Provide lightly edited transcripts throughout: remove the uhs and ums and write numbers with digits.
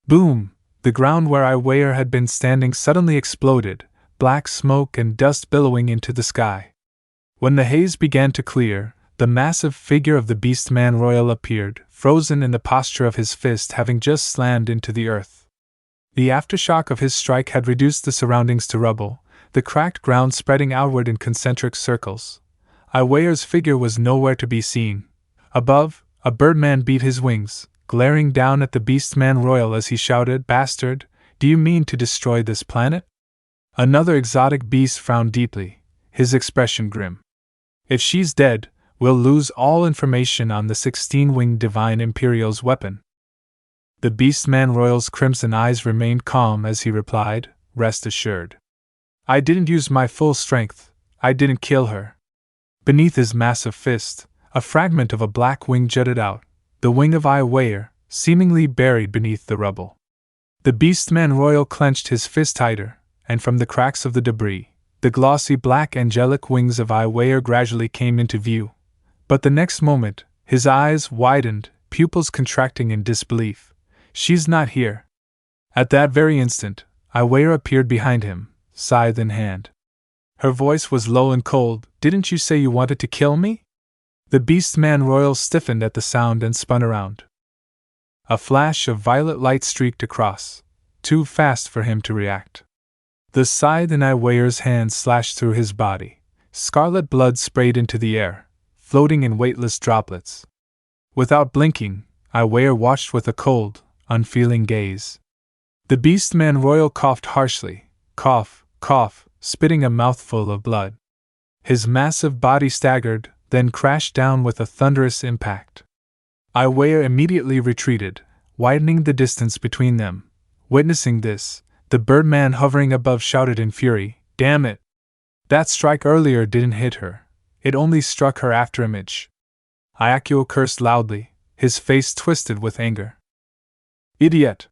Boom! The ground where Iweer had been standing suddenly exploded, black smoke and dust billowing into the sky. When the haze began to clear, the massive figure of the beastman royal appeared, frozen in the posture of his fist having just slammed into the earth. The aftershock of his strike had reduced the surroundings to rubble, the cracked ground spreading outward in concentric circles. Iweer's figure was nowhere to be seen. Above, a birdman beat his wings, glaring down at the beastman royal as he shouted, "Bastard, do you mean to destroy this planet?" Another exotic beast frowned deeply, his expression grim. "If she's dead, we'll lose all information on the 16-winged Divine Imperial's weapon." The beastman royal's crimson eyes remained calm as he replied, "Rest assured. I didn't use my full strength, I didn't kill her." Beneath his massive fist, a fragment of a black wing jutted out, the wing of Iweer, seemingly buried beneath the rubble. The beastman royal clenched his fist tighter, and from the cracks of the debris, the glossy black angelic wings of Iweer gradually came into view. But the next moment, his eyes widened, pupils contracting in disbelief. "She's not here." At that very instant, Iweer appeared behind him, scythe in hand. Her voice was low and cold. "Didn't you say you wanted to kill me?" The beastman royal stiffened at the sound and spun around. A flash of violet light streaked across, too fast for him to react. The scythe in Iweer's hand slashed through his body. Scarlet blood sprayed into the air, floating in weightless droplets. Without blinking, Iweer watched with a cold, unfeeling gaze. The beastman royal coughed harshly, cough, cough, spitting a mouthful of blood. His massive body staggered, then crashed down with a thunderous impact. Iweer immediately retreated, widening the distance between them. Witnessing this, the birdman hovering above shouted in fury, "Damn it! That strike earlier didn't hit her. It only struck her afterimage." Iweer cursed loudly, his face twisted with anger. "Idiot!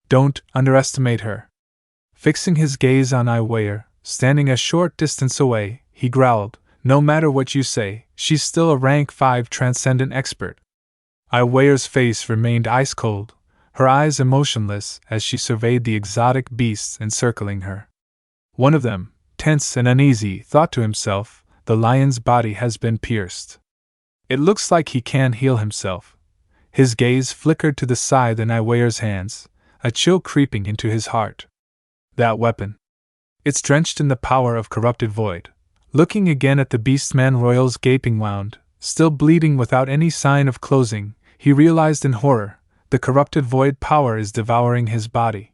Don't underestimate her." Fixing his gaze on Iweer, standing a short distance away, he growled, "No matter what you say, she's still a rank 5 transcendent expert." Iweer's face remained ice-cold, her eyes emotionless as she surveyed the exotic beasts encircling her. One of them, tense and uneasy, thought to himself, "The lion's body has been pierced. It looks like he can't heal himself." His gaze flickered to the scythe in Iweer's hands, a chill creeping into his heart. That weapon. It's drenched in the power of corrupted void. Looking again at the beastman royal's gaping wound, still bleeding without any sign of closing, he realized in horror, the corrupted void power is devouring his body.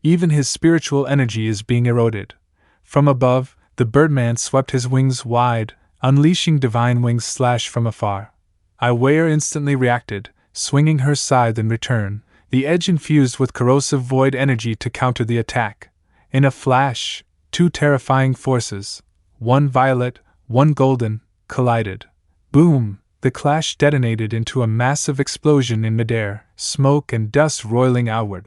Even his spiritual energy is being eroded. From above, the birdman swept his wings wide, unleashing divine wings slash from afar. Iweer instantly reacted, swinging her scythe in return, the edge infused with corrosive void energy to counter the attack. In a flash, two terrifying forces, one violet, one golden, collided. Boom! The clash detonated into a massive explosion in midair, smoke and dust roiling outward.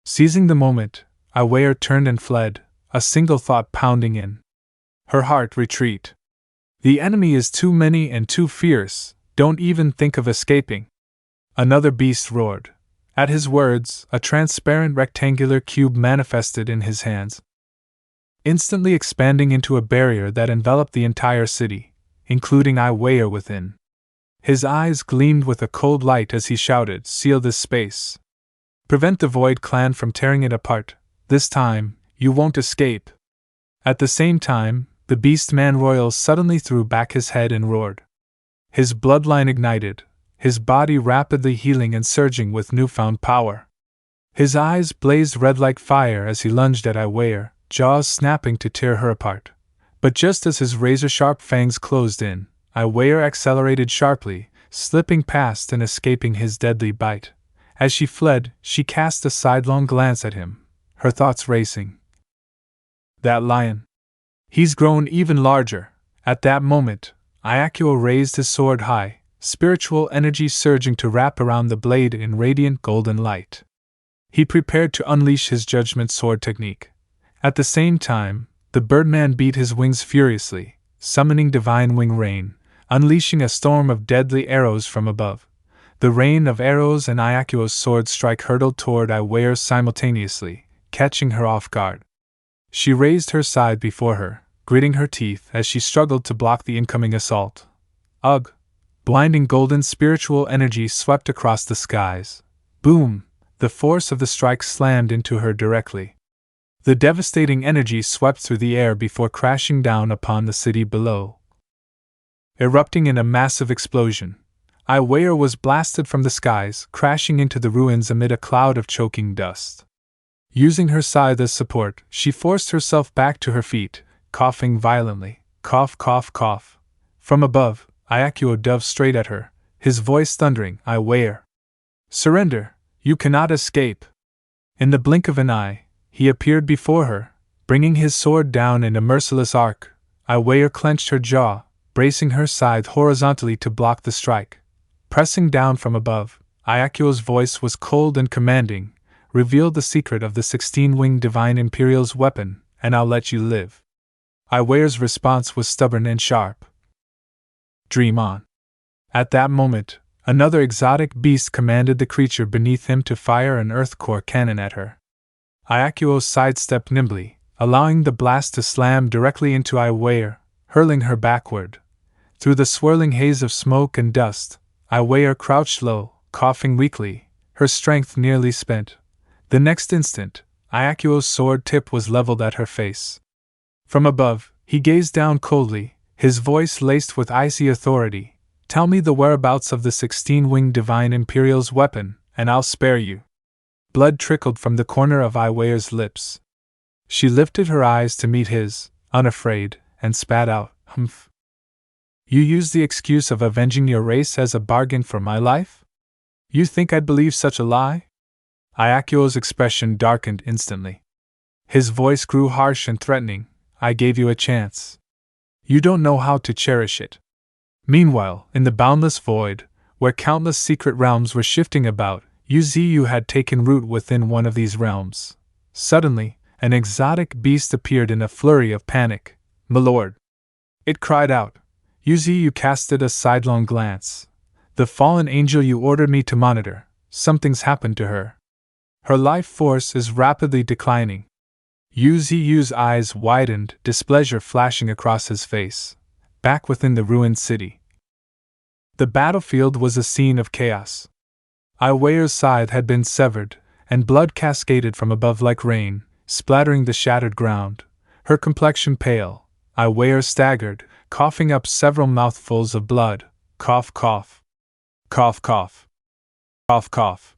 Seizing the moment, Iweer turned and fled, a single thought pounding in her heart: retreat. The enemy is too many and too fierce, don't even think of escaping. Another beast roared. At his words, a transparent rectangular cube manifested in his hands, instantly expanding into a barrier that enveloped the entire city, including Iweer within. His eyes gleamed with a cold light as he shouted, "Seal this space. Prevent the Void Clan from tearing it apart. This time, you won't escape." At the same time, the Beastman Royal suddenly threw back his head and roared. His bloodline ignited, his body rapidly healing and surging with newfound power. His eyes blazed red like fire as he lunged at Iweer, jaws snapping to tear her apart. But just as his razor-sharp fangs closed in, Iweer accelerated sharply, slipping past and escaping his deadly bite. As she fled, she cast a sidelong glance at him, her thoughts racing. That lion. He's grown even larger. At that moment, Iweer raised his sword high, spiritual energy surging to wrap around the blade in radiant golden light. He prepared to unleash his judgment sword technique. At the same time, the birdman beat his wings furiously, summoning divine wing rain, unleashing a storm of deadly arrows from above. The rain of arrows and Iakuo's sword strike hurtled toward Iweer simultaneously, catching her off guard. She raised her scythe before her, gritting her teeth as she struggled to block the incoming assault. Ugh! Blinding golden spiritual energy swept across the skies. Boom! The force of the strike slammed into her directly. The devastating energy swept through the air before crashing down upon the city below. Erupting in a massive explosion, Iweer was blasted from the skies, crashing into the ruins amid a cloud of choking dust. Using her scythe as support, she forced herself back to her feet, coughing violently. Cough, cough, cough. From above, Iakuo dove straight at her, his voice thundering, Iweer! Surrender! You cannot escape! In the blink of an eye, he appeared before her, bringing his sword down in a merciless arc. Iweer clenched her jaw, bracing her scythe horizontally to block the strike. Pressing down from above, Iakuo's voice was cold and commanding. Reveal the secret of the 16-winged Divine Imperial's weapon, and I'll let you live. Iweer's response was stubborn and sharp. Dream on. At that moment, another exotic beast commanded the creature beneath him to fire an earth core cannon at her. Iakuo sidestepped nimbly, allowing the blast to slam directly into Iweer, hurling her backward. Through the swirling haze of smoke and dust, Iweer crouched low, coughing weakly, her strength nearly spent. The next instant, Iakuo's sword tip was leveled at her face. From above, he gazed down coldly, his voice laced with icy authority. Tell me the whereabouts of the 16-winged Divine Imperial's weapon, and I'll spare you. Blood trickled from the corner of Iweer's lips. She lifted her eyes to meet his, unafraid, and spat out, "Humph. You use the excuse of avenging your race as a bargain for my life? You think I'd believe such a lie?" Iakuo's expression darkened instantly. His voice grew harsh and threatening. I gave you a chance. You don't know how to cherish it. Meanwhile, in the boundless void, where countless secret realms were shifting about, Yuziyu had taken root within one of these realms. Suddenly, an exotic beast appeared in a flurry of panic. "Milord!" It cried out. Yuziyu casted a sidelong glance. "The fallen angel you ordered me to monitor, something's happened to her. Her life force is rapidly declining." Yuziyu's eyes widened, displeasure flashing across his face. Back within the ruined city, the battlefield was a scene of chaos. Iweer's scythe had been severed, and blood cascaded from above like rain, splattering the shattered ground. Her complexion pale, Iweer staggered, coughing up several mouthfuls of blood. Cough, cough. Cough, cough. Cough, cough.